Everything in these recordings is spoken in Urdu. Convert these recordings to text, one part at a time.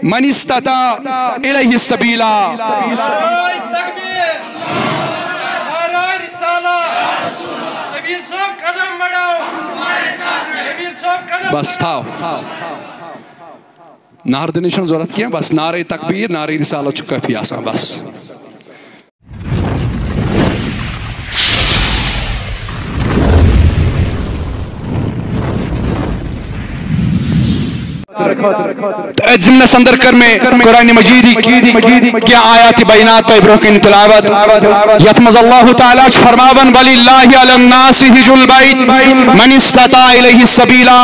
من استطاع الیہ السبیلا بس تھاو نار دنشن ضرورت کیا بس نعرہ تکبیر نعرہ رسالت چھ کافی آسان بس ضمن صندر کر میں قرآن مجیدی کیا آیات بینات تو برکن تلاوت یتمز اللہ تعالیٰ فرماون وللہ علی الناس حج البیت من استطاع الیہ السبیلا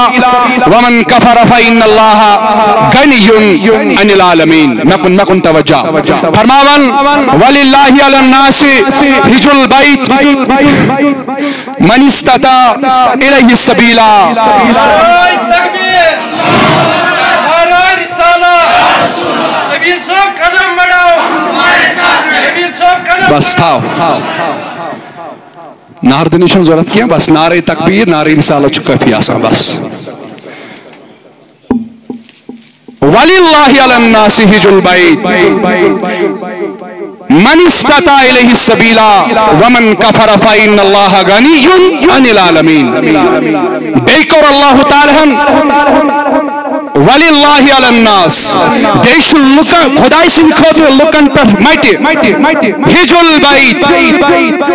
ومن کفر فإن اللہ غنی عن العالمین نکن توجہ فرماون وللہ علی الناس حج البیت من استطاع الیہ السبیلا بس تھاو نار دنشن ضرورت کیا بس نعرہ تکبیر نعرہ رسالت چھ کافی آسان بس وَلِلَّهِ عَلَى النَّاسِ حِجُّ الْبَيْتِ من استطاع الیہ السبیلا ومن کفر فإن اللہ غنی عن العالمین بیکر اللہ تعالیٰ وَلِلَّهِ عَلَى النَّاسِ دیش لکن خدای سن خطر لکن پر مائٹی حج البیت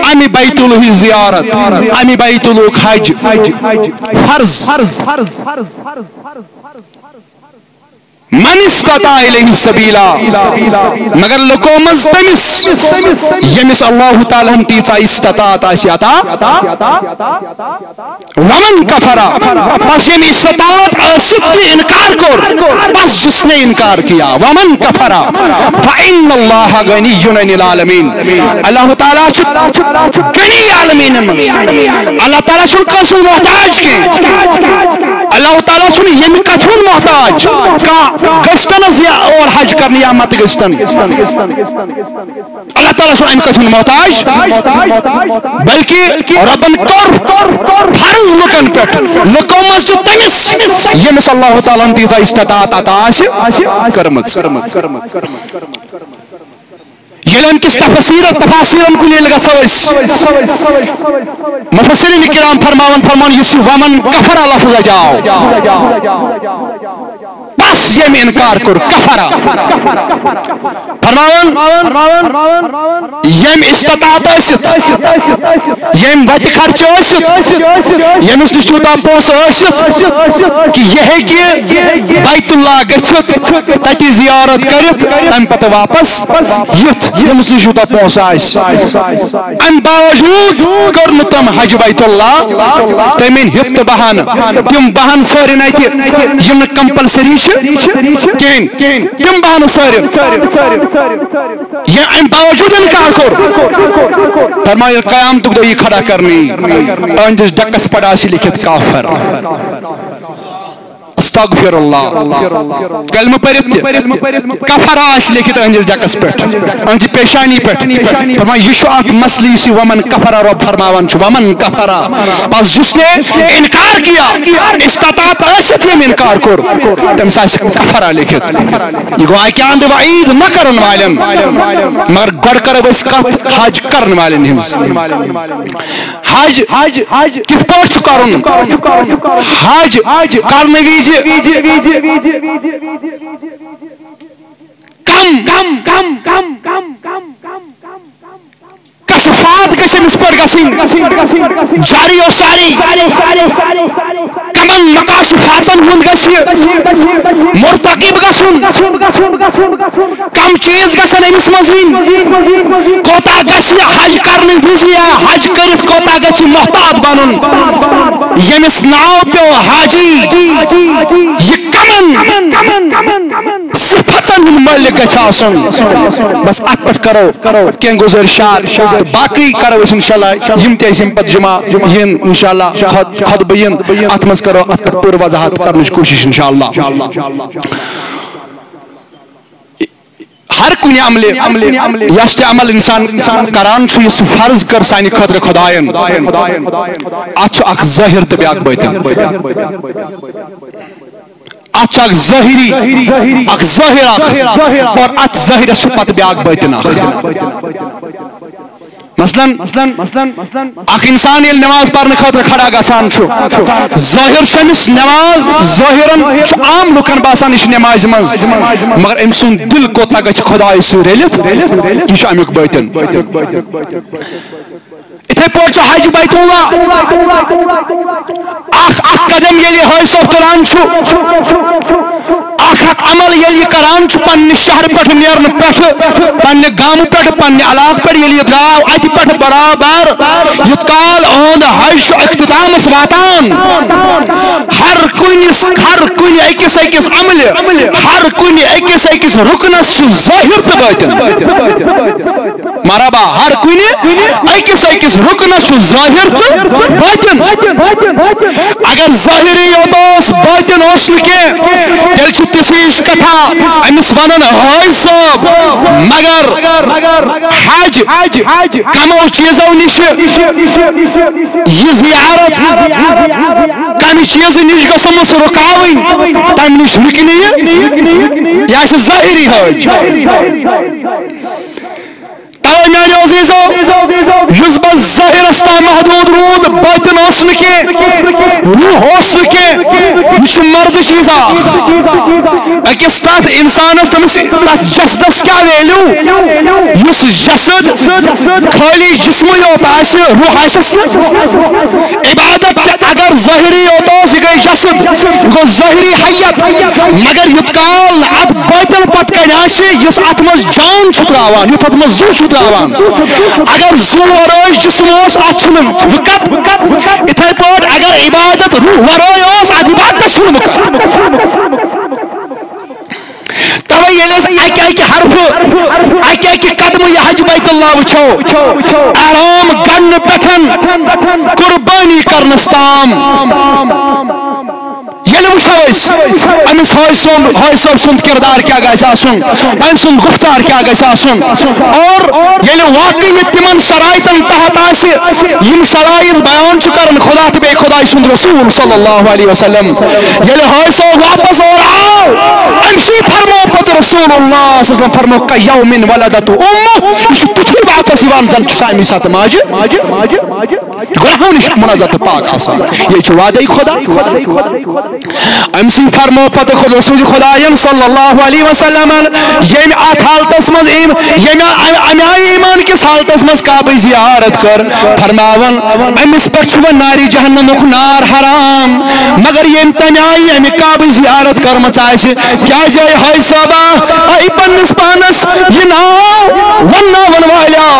امی بیت اللہ زیارت امی بیت اللہ حج فرض من استطاع الیہ السبیلا مگر لکومز تمس یمس اللہ تعالیٰ ہم تیسا استطاعت آسی عطا ومن کفرا بس یم استطاعت آسک کی انکار کر بس جس نے انکار کیا ومن کفرا فإن اللہ غنی عن العالمین اللہ تعالیٰ غنی عالمین اللہ تعالیٰ چھن کسو محتاج کے اللہ تعالیٰ چھن یم کتھون محتاج کا گشتن اور حج کرنی یا مت گشتن اللہ تعالیٰ سن ام کتھن محتاج بلکہ ربن کر فرض لکن پٹ لکومز چھ تمس یمس اللہ تعالیٰ تیزا استطاعت عطا کرمت یلن کس تفاسیرن کو لیے لگا سویس مفسرین کرام فرمان یسی ومن کفر لفظ جاؤ بس یم انکار کر کفرا فرماون یم استطاعت ٲسِتھ یم وتہِ خرچ ٲسِتھ یمس نش تیوٗتاہ پونٛسہٕ ٲسِتھ کہ یہ ہیٚکہِ بیت اللہ گٔژھِتھ تتہِ زیارت کٔرِتھ تمہِ پتہٕ واپس یِتھ یمس نش تیوٗتاہ پونٛسہٕ آسہِ امہِ باوجوٗد کٔر نہٕ تم حج بیت اللہ تٔمۍ أنۍ ہِتھ تہٕ بہانہٕ تِم بہانہٕ سٲرِن اتہِ یم نہٕ کمپلسری چھِ کہین تم بہانہٕ سٲرِن یہ امہِ باوجوٗد انکار کوٚر فرمایا قیامتُک دۄہ یی کھڑا کرنی أہنٛدِس ڈکس پٮ۪ٹھ آسہِ لیکھِتھ کافر استغفر اللہ کلمہ پٔرِتھ کفر آسہِ لیکھِتھ أہنٛدِس ڈکس پٮ۪ٹھ أہنٛدِ پیشانی پٮ۪ٹھ فرمایا یہِ چھُ اکھ مسلہٕ یُس یہِ ومن کفرا رۄب فرماوان چھُ ومن کفرا بس جس نے انکار کیا استطاعت ٲسِتھ ییٚمۍ انکار کوٚر تٔمِس آسہِ کفرا لیکھِتھ یہِ گوٚو اکہِ انٛدٕ وعیٖد نہ کرن والٮ۪ن مگر گۄڈٕ کرو أسۍ کتھ حج کرن والٮ۪ن ہٕنٛز حج کِتھ پٲٹھۍ چھُ کرُن حج کرنہٕ وِزِ کشفات گژھِ أمِس پٮ۪ٹھ گژھٕنۍ جاری و ساری کمن مکاشفاتن ہُنٛد گژھِ مرتقب گژھُن کم چیٖز گژھن أمِس منٛز یِنۍ کوتاہ گژھِ حج کرنہٕ وِزِ یا حج کٔرِتھ کوتاہ گژھِ محتاط بنُن ییٚمِس ناو پیوٚو حاجی یہِ کمن صفتن ہُنٛد مٲلِک گژھِ آسُن بس اتھ پٮ۪ٹھ کرو کینٛہہ گُزٲرِشات باقی کرو أسۍ انشاءاللہ یم تہِ أسۍ پتہٕ جمعہ ین انشاءاللہ خطبہٕ ین اتھ منٛز کرو اتھ پٮ۪ٹھ پوٗرٕ وضاحت کرنٕچ کوٗشش انشاءاللہ ہر کُنہِ عملہِ یس تہِ عمل انسان کران چھُ یُس فرض کر سانہِ خٲطرٕ خۄداین اتھ چھُ اکھ ظٲہِر تہٕ بیاکھ باطن اچھا ظاہری اک ظاہر اور ات ظاہر سے پتہ بیاکھ باطن مثلاً اک انسان یل نماز پڑھنے خاطر کھڑا گژھان ظاہر شمس نماز ظاہرن عام لکن باسان یہ نماز مز مگر ام سن دل کوتا گژھِ خدائے سۭتۍ رٔلِتھ یہ امیُک باطن اتھے پٲٹھۍ حج بیت اللہ اکھ قدم ییٚلہِ حٲج صٲب تُلان اکھ عمل ییٚلہِ یہِ کران پننہِ شہرٕ پٮ۪ٹھ نیرنہٕ پٮ۪ٹھٕ پننہِ گامہٕ پٮ۪ٹھٕ پننہِ علاقہٕ پٮ۪ٹھ ییٚلہِ یہِ درٛاو اَتہِ پٮ۪ٹھٕ برابر یُتھ کال اُہُنٛد حج چھُ اختتامس واتان ہر کُنہِ أکِس أکِس عملہِ ہر کُنہِ أکِس أکِس رُکنس چھُ ظٲہِر تہٕ باطن مرحبا ہر کُنہِ أکِس أکِس رُکنس چھُ ظٲہِر تہٕ باطن اگر ظٲہِری یوت اوس باطن اوس نہٕ کینٛہہ تیٚلہِ چھُ تِژھ کتھا أمِس ونن حٲج صٲب مگر حج کمو چیزو نِش یہِ زیارت کمہِ چیزٕ نِش گژھمٕژ رُکاوٕنۍ تمہِ نِش رُکہِ نہٕ یہِ آسہِ ظٲہِری حٲج توے میانیو عزیزو یُس بہٕ ظٲہِرس تام محدوٗد روٗد باطن اوس نہٕ کینٛہہ روح اوس نہٕ کینٛہہ یہِ چھُ مردٕ چیٖز اکھ أکِس تتھ انسانس تٔمِس تتھ جسدس کیٛاہ ویلیوٗ یُس جسد خٲلی جسمٕے یوت آسہِ روح آسٮ۪س نہٕ عبادت اگر ظٲہِری یوت اوس یہِ گٔے جسد یہِ گوٚو ظٲہِری حیت مگر یوت کال اتھ باطن پتہٕ کنہِ آسہِ یُس اتھ منٛز جان چھُ تراوان یُتھ اتھ منٛز زُو چھُ تراوان اگر زُو ورٲے جسم اوس اتھ چھُنہٕ وُکت اِتھے پٲٹھۍ اگر عبادت روح ورٲے اوس اتھ عبادتس چھُنہٕ وُکت توے ییٚلہِ أسۍ اکہِ حرفہٕ اکہِ قدمہٕ یہِ حج بیت اللہ وٕچھو آرام گنٛڈنہٕ پٮ۪ٹھ قربٲنی کرنس تام ییٚلہِ وٕچھو أسۍ أمِس حٲج صٲب سُنٛد کِردار کیٛاہ گژھِ آسُن أمۍ سُنٛد گُفتار کیٛاہ گژھِ آسُن اور ییٚلہِ واقعی یہِ تِمن شرائطن تحت آسہِ یِم شرائط بیان چھُ کران خدا تہٕ بیٚیہِ خۄداے سُنٛد رسوٗل صلی اللہ علیہ وسلم ییٚلہِ حٲج صٲب واپس اور آو أمسٕے فرمو پتہٕ رسول اللہ صلی اللہ علیہ وسلم فرمو کَیَومٍ وَلَدَتْہُ أُمُّهُ یہِ چھُ تِتھُے واپس یِوان زن چھُ سامہِ ساتہٕ ماجہِ گۄناہو نِش مُنزہ تہٕ پاک آسان یہِ چھُ وعدے خدا أمسٕے فرمو پتہٕ رسول خدایَن صلی اللہ علیہ وسلم ییٚمہِ اتھ حالتس منٛز امہِ آیہِ ایمان کِس حالتس منٛز کعبٕچ زیارت کٔر فرماوان أمِس پٮ۪ٹھ چھُ وۄنۍ نارِ جہنمُک نار حرام مگر ییٚمہِ تمہِ آیہِ امہِ کعبٕچ زیارت کٔرمٕژ آسہِ کیٛازِ حٲج صٲبا اے پننِس پانس یہِ ناو ونناون والیو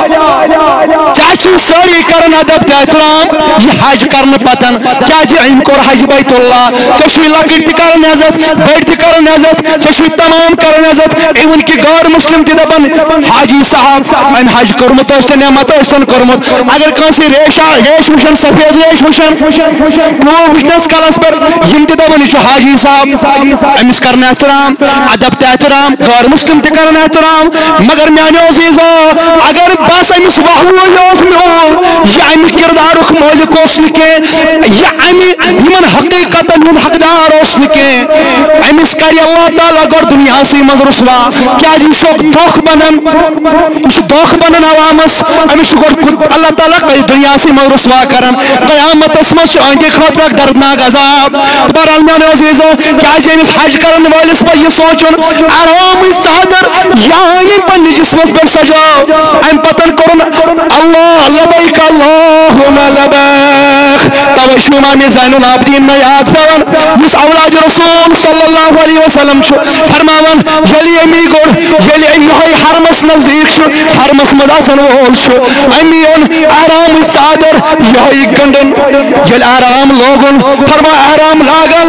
ژےٚ چھُے سٲری کران ادب تہٕ احترام یہِ حج کرنہٕ پتن کیٛازِ أمۍ کوٚر حج بیت اللہ ژےٚ چھُے لۄکٕٹۍ تہِ کران عزت بٔڑۍ تہِ کران عزت ژےٚ چھُے تمام کران عزت اِوٕن کہِ غٲر مسلم تہِ دپان حاجی صاحب أمۍ حج کوٚرمُت ٲسۍ تن یا مت ٲسۍ تن کوٚرمُت اگر کٲنٛسہِ ریش وٕچھن سفید ریش وٕچھن ٹوٗپ وٕچھنس کلس پٮ۪ٹھ یِم تہِ دپان یہِ چھُ حاجی صاحب أمِس کرن احترام ادب تہِ احترام غٲر مسلم تہِ کرن احترام مگر میانیو عزیزو اگر بس أمِس وحوٗل اوس میول یہِ امہِ کردارُک مٲلِک اوس نہٕ کینٛہہ یہِ امہِ یِمن حقیٖقتن ہُنٛد حقدار اوس نہٕ کینٛہہ أمِس کرِ اللہ تعالیٰ گۄڈٕ دُنیاہسٕے منٛز رُسوا کیٛازِ یہِ چھُ دھوکہٕ بنان عوامس أمِس چھُ گۄڈٕ اللہ تعالیٰ دُنیاہسٕے منٛز رُسوا کران قیامتس منٛز چھُ أنٛدۍ خٲطرٕ اکھ دردناک عذاب تہٕ بہرحال میانیو عزیزو کیٛازِ أمِس حج کرن وٲلِس پزِ یہِ سونٛچُن آرامٕچ ژادر یا أنِن پننہِ جسمس پٮ۪ٹھ سجاو امہِ پتن کوٚرُن اللہ لبیک اللہُمَّ لبیک توے چھُ امام زین العابدین مےٚ یاد پیٚوان یُس اولاد رسول صلی اللہ علیہ وسلم چھُ فرماوان ییٚلہِ أمی کوٚر ییٚلہِ أمۍ یِہوے حرمس نزدیٖک چھُ حرمس منٛز آسن وول چھُ أمی اوٚن آرامٕچ ژادر یِہوے گنٛڈُن ییٚلہِ آرام لوگُن فرما آرام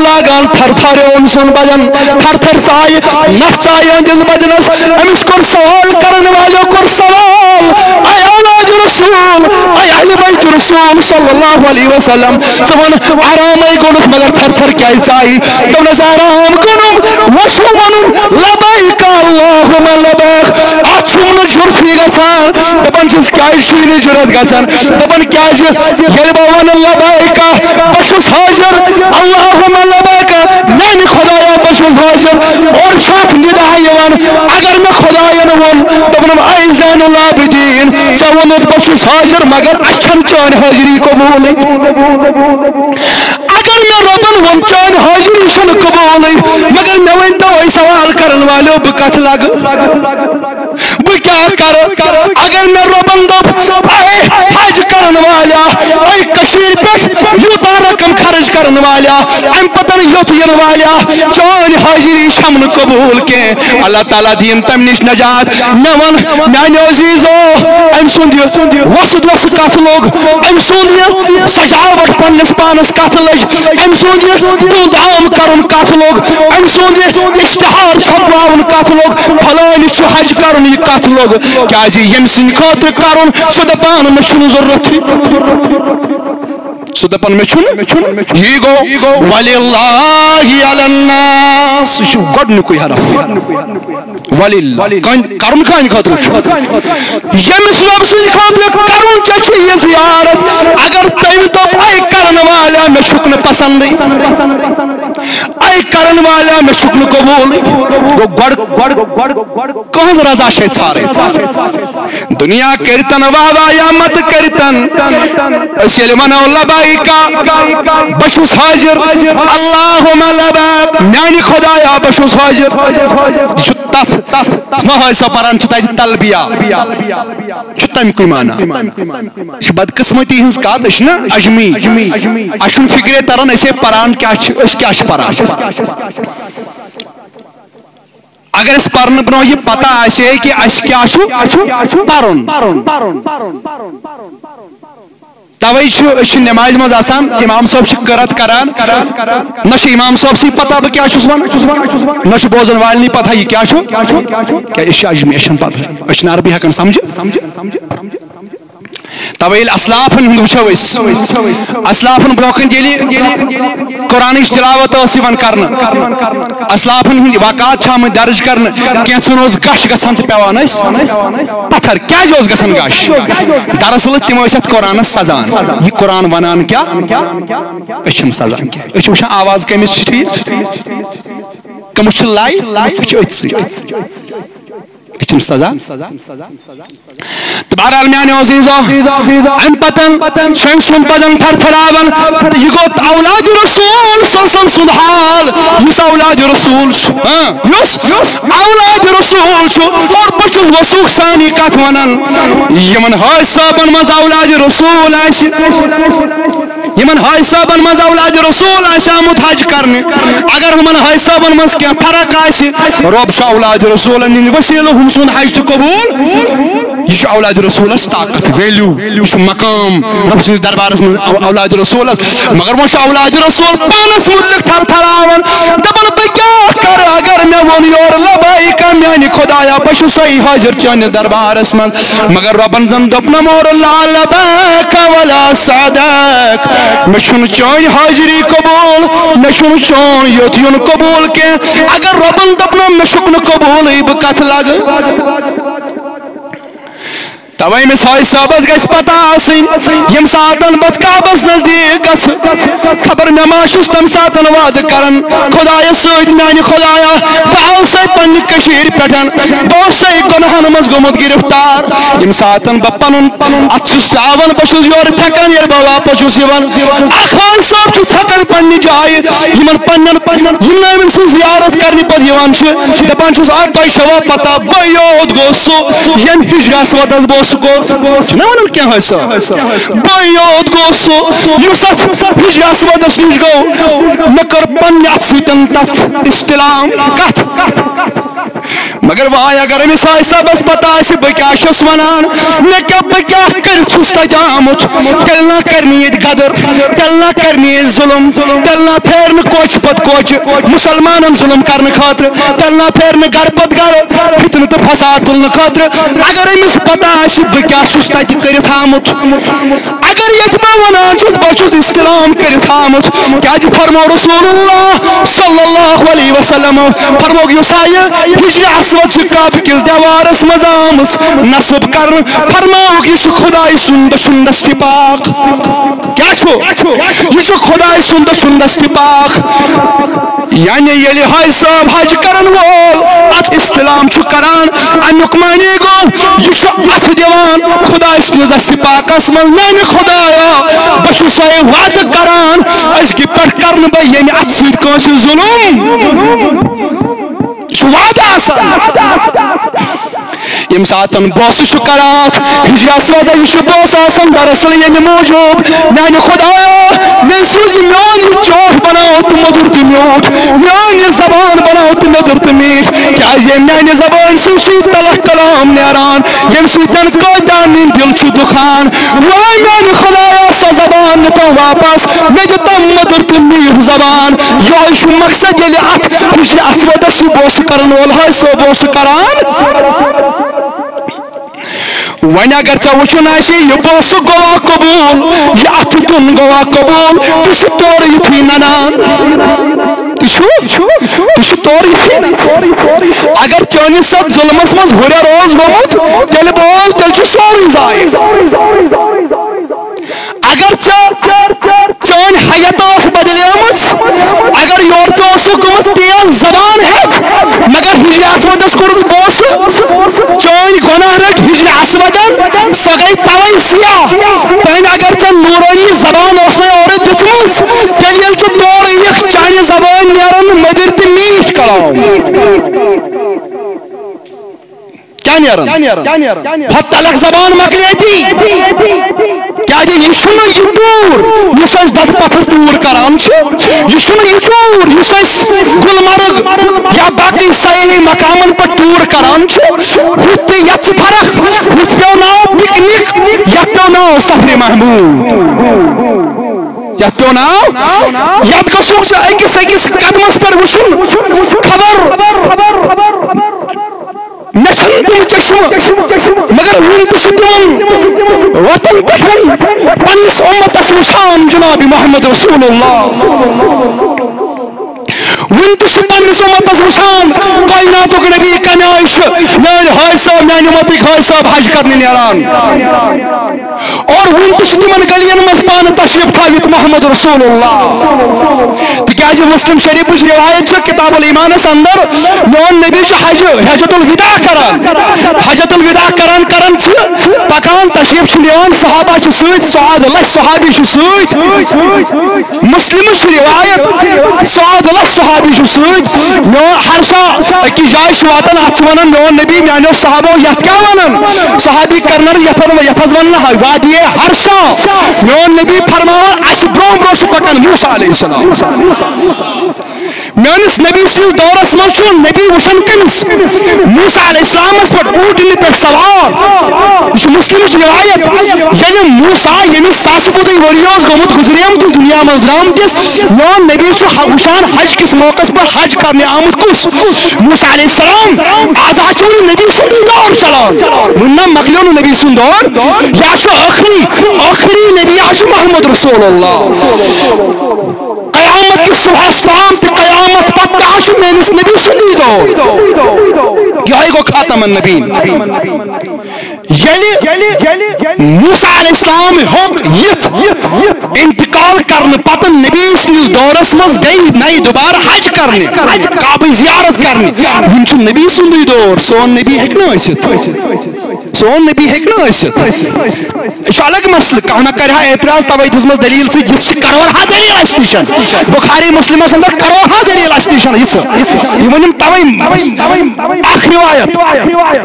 لاگان تھر تھر اوٚن سُن بدن تھر تھر ژایہِ نکھ ژایہِ أہنٛدِس بدنس أمِس کوٚر سوال کرن والیو کوٚر سوال اے اولاد رسول اے اہلِ بیت رسول صلی اللہ علیہ وسلم ژٕ وَن آرامے کوٚرُس مگر تھر تھر کیٛازِ ژایہِ دوٚپنس آرام کوٚرُم وۄنۍ چھُ وَنُن لبیک اللہُمَّ لبیک اتھ چھُم نہٕ جُرتھٕے گژھان دپان چھُس کیٛازِ چھُے نہٕ جُرت گژھان دپان کیٛازِ ییٚلہِ بہٕ وَنہٕ لبیک بہٕ چھُس حٲضِر اللہُمَّ لبیک میانہ خدایا بہٕ حاضر اور چھکھ ندا یوان اگر میں خداین ون دپنم اے زین العابدین ژےٚ ووٚنُتھ بہٕ حاضر مگر اچھن چٲنۍ حاضری قبوٗلٕے اگر میں ربن ون چٲنۍ حاضری چھنہٕ قبوٗلٕے مگر مےٚ ؤنۍتو أے سوال کرن والیو بہٕ کتھ لگہٕ بہٕ کیٛاہ کرٕ اگر میں ربن دوٚپ اے حج کرن والیا اے کشیٖرِ پٮ۪ٹھ یوٗتاہ رقم خرچ کرن والیا امہِ پتہٕ یوٚت ین والیا چٲنۍ حاضری چھم نہٕ قبوٗل کینٛہہ اللہ تعالیٰ دِیِن تمہِ نِش نجات مےٚ ووٚن میانیو عزیٖزو أمۍ سُنٛد یہِ وۄسہٕ وۄسہٕ کتھ لوٚگ أمۍ سُنٛد یہِ سجاوٹ پننِس پانس کتھ لٔج أمۍ سُنٛد یہِ دُند عام کرُن کتھ لوٚگ أمۍ سُنٛد یہِ اشتہار چھپراوُن کتھ لوٚگ فلٲنِس چھُ حج کرُن یہِ کتھ لوٚگ کیازِ ییٚمہِ سٕنٛدِ خٲطرٕ کرُن سُہ دپان مےٚ چھُنہٕ ضروٗرتھٕے سُہ دپان مےٚ چھُنہٕ یی گوٚو وللہ علی الناس یہِ چھُ گۄڈنیُکُے حرف وللہ کرُن کانہِ خٲطرٕ چھُ ییٚمِس رۄب سٕنٛدِ خٲطرٕ کرُن ژےٚ چھُ یہِ زیارت اگر تٔمۍ دوٚپ اے کرن والیاہ مےٚ چھُکھ نہٕ پسندٕے اے کرن والیاہ مےٚ چھُکھ نہٕ قبوٗلٕے گۄڈٕ کٕہٕنٛز رضا چھے ژھارٕنۍ دُنیا کٔرتن واہ واہ یا مت کٔرتن أسۍ ییٚلہِ ونو لبیکا بہٕ چھُس حٲضر اللہُمہ لبیک میانہِ خدایا بہٕ چھُس حٲضر یہِ چھُ تتھ مہٲج سا پران چھِ تتہِ تلبیہ چھُ تمیُکُے معنی یہِ چھِ بدقسمتی ہٕنٛز کتھ أسۍ چھِنہ اجمی اسہِ چھُنہٕ فکرے تران أسے پران کیاہ چھِ أسۍ کیاہ چھِ پران اگر اس پرنہٕ برونٛہہ یہِ پتہ آسہِ ہے کہِ اسہِ کیاہ چھُ پرُن توے چھِ نمازِ منٛز آسان امام صٲب چھِ قرت کران نہ چھُ امام صٲب سٕے پتہ بہٕ کیاہ چھُس ونان نہ چھُ بوزن والنٕے پتہ یہِ کیاہ چھُ کیازِ أسۍ چھِ اجمی اَسہِ چھنہٕ پتہ أسۍ چھِنہٕ عربی ہٮ۪کان سمجھِتھ توے ییٚلہِ اسلافن ہُنٛد وٕچھو أسۍ اسلافن برونٛہہ کَنہِ ییٚلہِ قرآنٕچ تِلاوت ٲس یِوان کرنہٕ اسلافن ہٕنٛدۍ واقعات چھِ آمٕتۍ درج کرنہٕ کینٛژھن اوس گش گژھان تہٕ پیوان ٲسۍ پتھر کیازِ اوس گژھان گش دراصل تِم ٲسۍ اتھ قرآنس سزان یہِ قرآن ونان کیاہ أسۍ چھِنہٕ سزان کینٛہہ أسۍ چھِ وٕچھان آواز کٔمِس چھِ ٹھیٖک کٔمِس چھِ لے أسۍ چھِ أتھۍ سۭتۍ چھِنہٕ سزا تہٕ بہرحال میانیو عزیٖزو امہِ پتہٕ چھُ أمۍ سُنٛد بدن تھرتھراوان تہٕ یہِ گوٚو اولادِ رسوٗل سُنٛد حال یُس اولادِ رسوٗل چھُ یُس اولادِ رسوٗل چھُ اور بہٕ چھُس وثوٗق سان یہِ کتھ ونان یِمن حٲج صٲبن منٛز اولادِ رسوٗل آسہِ یِمن حٲج صٲبن منٛز اولادِ رسوٗل آسہِ آمُت حج کرنہِ اگر ہُمن حٲج صٲبن منٛز کینٛہہ فرق آسہِ رۄب چھُ اولادِ رسوٗلن ہٕنٛدِ وسیٖلہٕ ہُم سُنٛد حج تہِ قبوٗل یہِ چھُ اولادِ رسوٗلس طاقت ویلیوٗ یہِ چھُ مقام رۄب سٕنٛدِس دربارس منٛز اولادِ رسوٗلس مگر وۄنۍ چھُ اولادِ رسوٗل پانس مُتعلق تھرتھراوان دپان بہٕ کیاہ کرٕ اگر مےٚ ووٚن یورٕ لبیکا میانہِ خدایا بہٕ چھُسے حٲضر چٲنِس دربارس منٛز مگر رۄبن زن دوٚپنم اور لا لبیکا ولا سعدیک مےٚ چھُنہٕ چٲنۍ حٲضری قبوٗل مےٚ چھُنہٕ چون یوٚت یُن قبوٗل کینٛہہ اگر رۄبن دوٚپنم مےٚ چھُکھ نہٕ قبوٗلٕے بہٕ کتھ لگہٕ توے أمِس حٲج صٲبس گژھِ پتہ آسٕنۍ ییٚمہِ ساتن بہٕ کعبس نزدیٖک گژھٕ خبر مےٚ ما چھُس تمہِ ساتن وعدٕ کران خدایس سۭتۍ میانہِ خدایا بہٕ آوسے پننہِ کٔشیٖرِ پٮ۪ٹھ بہٕ اوسے گۄنہن منٛز گوٚمُت گرفتار ییٚمہِ ساتن بہٕ پنُن اتھ چھُس تراوان بہٕ چھُس یورٕ تھکان ییٚلہِ بہٕ واپس چھُس یِوان اکھ حٲج صٲب چھُ تھکان پننہِ جایہِ یِمن پننٮ۪ن یِم نہٕ أمۍ سٕنٛز زیارت کرنہِ پتہٕ یِوان چھِ دپان چھُس آ تۄہہِ چھوا پتہ بہٕ یوت گوٚو سُہ ییٚمہِ ہِش گژھوتس بہٕ اوسُس چھُنہ ونان کینٛہہ حٲج صٲب بہٕ یوت گوٚو سُہ یُس اتھ ہِش گژھوتس نِش گوٚو مےٚ کٔر پننہِ اتھٕ سۭتۍ تتھ استلام کتھ مگر وای اگر أمِس حٲج صٲبس پتہ آسہِ بہٕ کیاہ چھُس ونان بہٕ کیاہ کٔرِتھ چھُس تتہِ آمُت تیٚلہِ نہ کرِ نہٕ ییٚتہِ غدر تیٚلہِ نہ کرِ نہٕ ییٚتہِ ظُلم تیٚلہِ نہ پھیرِ نہٕ کوچہِ پتہٕ کوچہِ مُسلمانن ظُلم کرنہٕ خٲطرٕ تیٚلہِ نہ پھیرِ نہٕ گرٕ پتہٕ گرٕ فتنہٕ تہٕ فساد تُلنہٕ خٲطرٕ اگر أمِس پتہ آسہِ بہٕ کیاہ چھُس تتہِ کٔرِتھ آمُت اگر ییٚتہِ بہٕ ونان چھُس بہٕ چھُس استلام کٔرِتھ آمُت کیازِ فرمو رسول اللہ صلی اللہ علیہ وسلم فرموٚک یُس ہا یہِ ہجرِ اسود کعب کس دیوارس مز آمس نصب کر فرماؤ یہ خدائے سند دشن دست پاک کیا یہ خدائے سند دشن دست پاک یعنی یلی ہائی صاحب حج کرن وول ات استلام کران امیک معنی گو یہ ات دیوان خدائے سند دست پاکس من میانہ خدایا بہ سائے وعدہ کران اس کی پہ کرن بہ یعنی ات سید کانسی ظلم وعدہ آسان یم ساتن بوس کرات ہجر اسود یہ بوس آسان دراصل یہ موجود میانہ خدایا میں سوز میان چوٹ بناو تو مدر تو میوٹ میان زبان بناو تو مدر تو میٹ کیا یہ میانہ زبان سی تلخ کلام نیران یم سیتن قیدان دل چھ دکھان وای میانہ خدایا سو زبان نتو واپس میں دتم مدر تو میٹ زبان یہ مقصد یلی ات ہجر اسود سی بوس کرن وول ہے سو بوس کران ون اگر ٹھیک وچن یہ بوس گوا قبول یہ ات دن گوا قبول تہ تور یتھی ننان تور یتھی اگر چانس ست ظلمس مز ہورے روز گومت تیل بوز تیل سوری ضائع اگر چان حیات بدلیمت اگر یور گومت تیز زبان ہیت مگر ہجر اسودس کورت بوس چان گناہ رٹ ہجر اسودن سو گئی توے سیاہ تم اگر نورانی زبان اور دتمس تیل یل تور یخ چانہ زبان نیرن مدر تو میٹھ کلام کیا نیرن بہت تلخ زبان مکلیتی کیا یہ ٹور اس دد پتھر ٹور کران یہ ٹور اس گلمرگ یا باقی سیاحی مقامن پہ ٹور کران ہت یت فرق ہت پو ناو پکنک یت پو ناو سفر محمود یت پو ناو یت گھو اکس اکس قدمس پہ وچن خبر مے تم چشم مگر ون تم وطن پہ پنس امتس وچان جناب محمد رسول اللہ ون تہ پنس امتس وچان کائنات نبی کمہ آئی میان حاج صاحب میانہ امتک حاج صاحب حج کرنے نیران اور ون تہ تمن گلین مز پان تشریف تھوت محمد رسول اللہ تکیاز مسلم شریف روایت کتاب الایمانس اندر میون نبی حجت الوداع کران حجت الوداع کران پکان تشریف نیوان صحابہ ست سعاد لچھ صحابی ست مسلم روایت سعاد لچھ صحابی ست میون ہرشا اکس جائے واتان ات ونان میون نبی میانو صحابو یت کیا ونان صحابی کرنا یت ون وادی ہرشا میون نبی فرمان اس برو برو پکان موسیٰ علیہ السلام میانس نبی سن دورس من نبی وچان کمس موسیٰ علیہ السلام پہ اونٹنہ پہ سوار یہ مسلم روایت یل موسیٰ یمس ساس بودی وریوز گومت گزریم تو دنیا مز درامتس میون نبی وچان حج کس موقع پر حج کرنے آمت کس موسیٰ علیہ السلام آج نبی سن دور چلان ورنہ مکلیون نبی سن دور یا آخری نبی محمد رسول اللہ قیامت کی صبح تام تو قیامت پتہ میرس نبی سنی دور یہ گو خاتم النبی موسیٰ علیہ السلام ہوگ یت انتقال کرنے پتہ نبی سنس دورس مز گئی نئی دوبارہ حج کرنے کعبہ زیارت کرنے ون نبی سندی دور سون نبی ہیکہ سون نبی ہیکہ یہ الگ مسئلہ کہنا کرا اعتراض توے دس دلیل سی کروڑا دلیل اس نشن بخاری مسلم اندر کروڑا دلیل اس نشن یہ ونم توے اخ روایت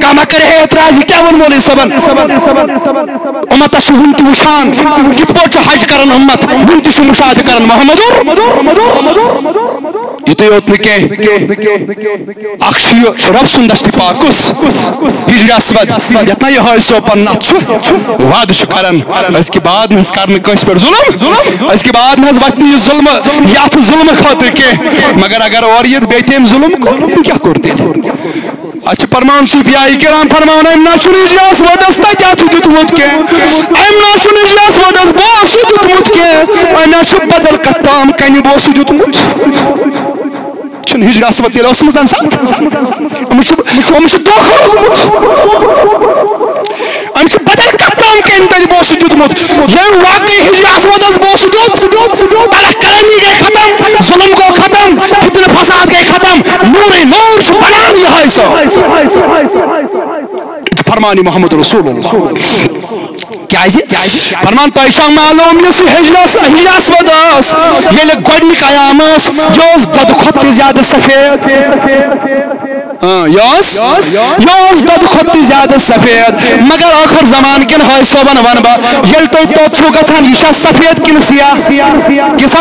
کہنا کرا اعتراض کیا ون مولوی صاحب امت ون تہ وچان کت پہ حج کران امت ون تہ مشاہدہ کران محمد یوتھے یوت نہ رب سن دست پاکس ہجر اسود یتنا یہ حاج صاحب پن نت وعدہ کران اس کے بعد نہ کرنے کنس پہ ظلم اس کے بعد نہ وتھ یہ ظلم یت ظلم خاطر کی مگر اگر اور یہ بیتیم ظلم کیا کرتے اچھا فرمان صوفیائی کرام فرمان ام نا چھن ہجر اسودس تہ دتمت کی ام نا چھن ہجر اسودس بوس دتمت کی ام نا چھ بدل کتام کنہ بوس دتمت ہجر اسود تیل اس مز أمس دخل أمس بدل كتام كن تل بوس دودمت يوم واقعي هجي أسود از بوس دود تلا كلامي جاي ختم ظلم کو ختم فتنة فساد جاي ختم نور شو بنان یہ ہے سو فرمانی محمد رسول اللہ کیا فرمان تو شام معلوم یس ہجرس وداس یل گڈنک ایامس یوز دد کھت زیادہ سفید یوز دد کھت زیادہ سفید مگر آخر زمان کن ہائی صوبن ون با یل تو چھو گژھان یہ سفید کن سیاہ کس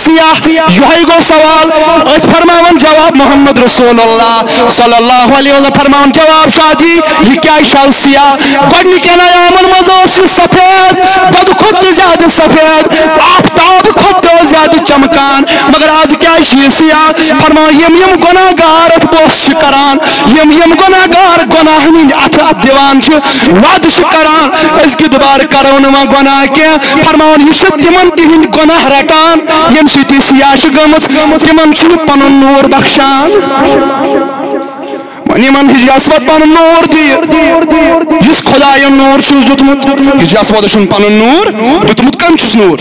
سیاہ یہ گو سوال ات فرماون جواب محمد رسول اللہ صلی اللہ علیہ وسلم فرماون جواب شادی یہ کیا شال سیاہ گڈنک ایامن مز سفید دد کھت زیادہ سفید آفتاب کھت زیادہ چمکان مگر آج کیا یہ سیاہ فرمان یم گناہ گار ات بوس کران یم گناہ گار گناہ ہند ات دیوان وعد کران اس کی دوبارہ کرو نما گناہ کیا فرمان یہ تمن تہند گناہ رٹان یم سی سیاہ گمت تمن پن نور بخشان ونیمن ہج اسود پن نور دی اس خدایم نور چھس دتمت ہج اسود چھن پن نور دتمت کم چھس نور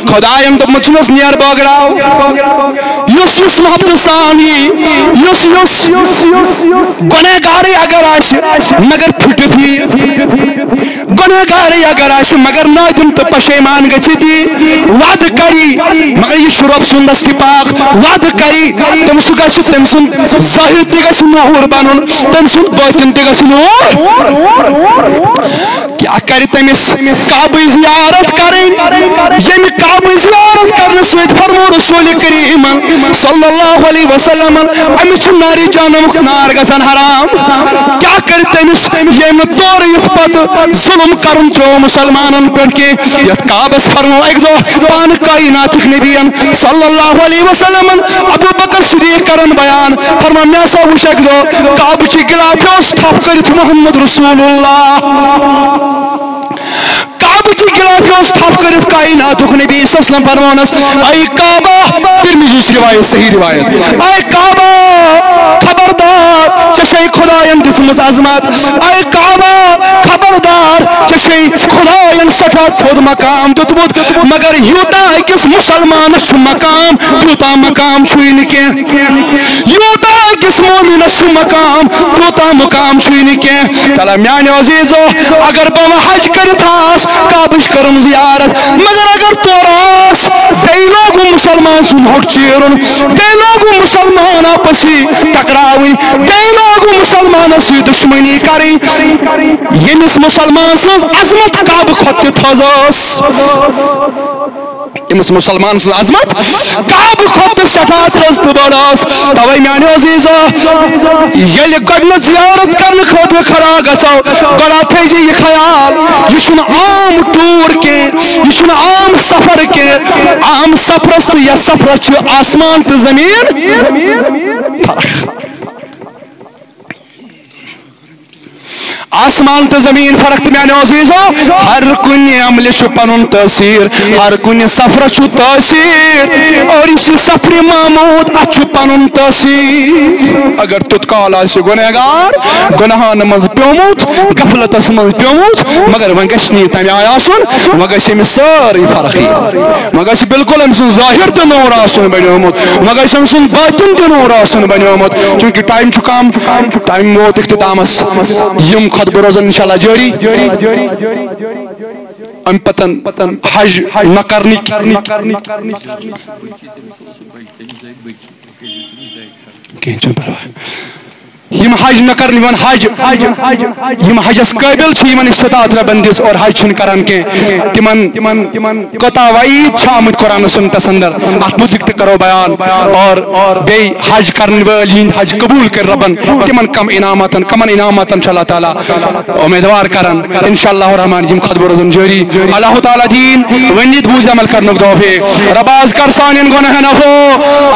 خدایم دتمت چھس نیر بگراو یس محبت سان یس گنہگاری اگر آس مگر پھٹت گنہگاری اگر آس مگر نادم تو پشیمان گژھِ وعد کری مگر یہ شرب سن دست پاک وعد کری تم سہ گژھِ تم سن ظاہر تہ گژھِ نور بنن تم سن باطن تہ گژھِ نور کیا کر تمس کعبہ زیارت کریں یم کعبہ زیارت کرنے سۭتۍ فرمو رسول کریم صلی اللہ علیہ وسلم امس ناری جانمک نار گژھان حرام کیا کر تمس یم طور یس پتہ ظلم کرن ترو مسلمانن پہ کہ یت کعبس فرمو ایک دو پان کائناتک نبیین صلی اللہ علیہ وسلم ابو بکر صدیق کرن بیان فرما مے سا وچھ ایک دو کعبہ چی گلافیوس تھپ کرت محمد رسول اللہ کعبہ چی گلافیوس تھپ کرت کائناتک نبی صلی اللہ علیہ وسلم فرمانس اے کعبہ ترمذی کی روایت صحیح روایت اے کعبہ خبردار چشے خداین دسمس عظمت اے کعبہ خبردار چشے خداین سٹھا تھود مقام دتمت مگر یوتا اکس مسلمانس مقام تیوتا مقام چھوئی نہ یوتا اکس مومنس مقام تیوتا مقام چھوئی نہ تلا میانو عزیزو اگر بہ حج کرت آس کعبش کرم زیارت مگر اگر توراس بیٚیہِ لوگُم مسلمان سُنٛد ہوٚٹ چیرُن بیٚیہِ لوگُم مسلمان آپسی ٹکراوٕنۍ بیٚیہِ لوگُم مسلمانس سۭتۍ دشمنی کرٕنۍ ییٚمِس مسلمان سٕنٛز عظمت کعبہٕ کھۄتہٕ تہِ تھٔز ٲس ییٚمِس مسلمان سٕنٛز عظمت کعبہٕ کھۄتہٕ سٮ۪ٹھاہ تھٔز تہٕ بٔڑ ٲس تَوَے میٛانیو عزیٖزو ییٚلہِ گۄڈنیُک زیارت کرنہٕ خٲطرٕ کھڑا گژھو گۄڈا تھٲیزِ یہِ خیال یہِ چھُنہٕ عام ٹوٗر کینٛہہ یہِ چھُنہٕ عام سفر کینٛہہ عام سفرس تہٕ یتھ سفرس چھُ آسمان تہٕ زمیٖن فرق آسمان تو زمین فرق میانو عزیزو ہر کن عمل چھ پنن تاثیر ہر کن سفر چھ تاثیر اور اس سفر محمود اچھ پنن تاثیر اگر تتکال آس گنہگار گناہان مز پیومت غفلتس مز پیومت مگر ون گژھِ نہٕ تمہِ آیہِ آسُن ون گژھِ أمِس سٲرٕے فرقٕے ون گژھِ بالکل أمۍ سُنٛد ظٲہِر تہِ نوٗر آسُن بنیومُت ون گژھِ أمۍ سُنٛد باطن تہِ نوٗر آسُن بنیومُت چوٗنٛکہِ ٹایم چھُ کم ٹایم ووت اختتامس یم خطبہ روزن انشاءاللہ جاری ام پتن حج نہ کرنک یم حج نہ کرن ون حج یم حجس قابل چھ یمن استطاعت ربن دس اور حج چھن کران کہ تمن قطع وعید چھ آمت قرآن سنتس اندر ات متعلق تہ کرو بیان اور بی حج کرن وٲلۍ ہند حج قبول کر ربن تمن کمن انعاماتن چھ اللہ تعالیٰ امیدوار کران انشاءاللہ الرحمن یم خطبہ روزن جاری اللہ تعالیٰ دین ونیت بوز عمل کرنک توفیق رب آز کر سانین گناہن عفو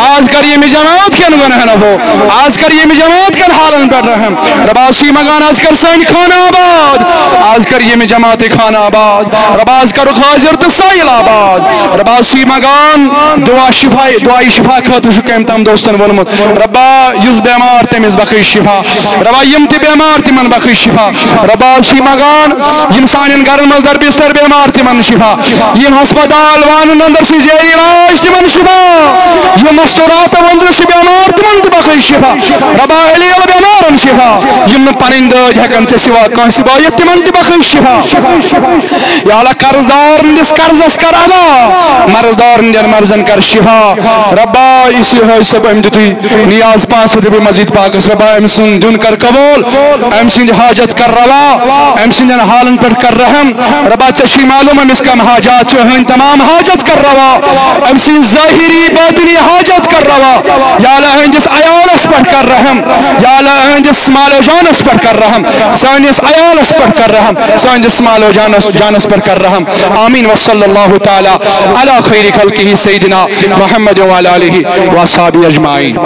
آز کر یم جماعت کن گناہن عفو آز کر یم جماعت کن حال والن پر رحم ربا سی مگان آز کر سین خانہ آباد آز کر یہ میں جماعت خانہ آباد ربا آز کر خاضر تسائل آباد ربا سی مگان دعائی شفا خاطر شکیم تم دوستن ونمت ربا یز بیمار تمیز بخی شفا ربا یم تی بیمار تمن بخی شفا ربا سی مگان یم سانین گرن مزدر بستر بیمار تمن شفا یم ہسپتال وانن اندر سی زیر علاج تمن شفا یم مستورات وندر سی بیمار تمن بخی شفا ربا علیل بیمارن شفا یم پرندج ہکن سے سوا کان سبایت تمن بخی شفا یا اللہ قرضدار دس قرضس کر ادا مرضدار دن مرضن کر شفا ربا اسی ہے سب ام دتی نیاز پانس دے مزید پاکس ربا ام سن دن کر قبول ام سن حاجت کر روا ام سن حالن پر کر رحم ربا چشی معلوم ام اس کا حاجات ہیں تمام حاجت کر روا ام سن ظاہری باطنی حاجت کر روا یا اللہ ہندس عیالس پر کر رحم یا اللہ ہندس مال و جانس پر کر رحم سانس عیالس پر کر رحم سانس مال و جانس پر کر رحم آمین وصلی اللہ تعالی علی خیر خلقہ سیدنا محمد وعلی آلہ واصحابہ اجمعین.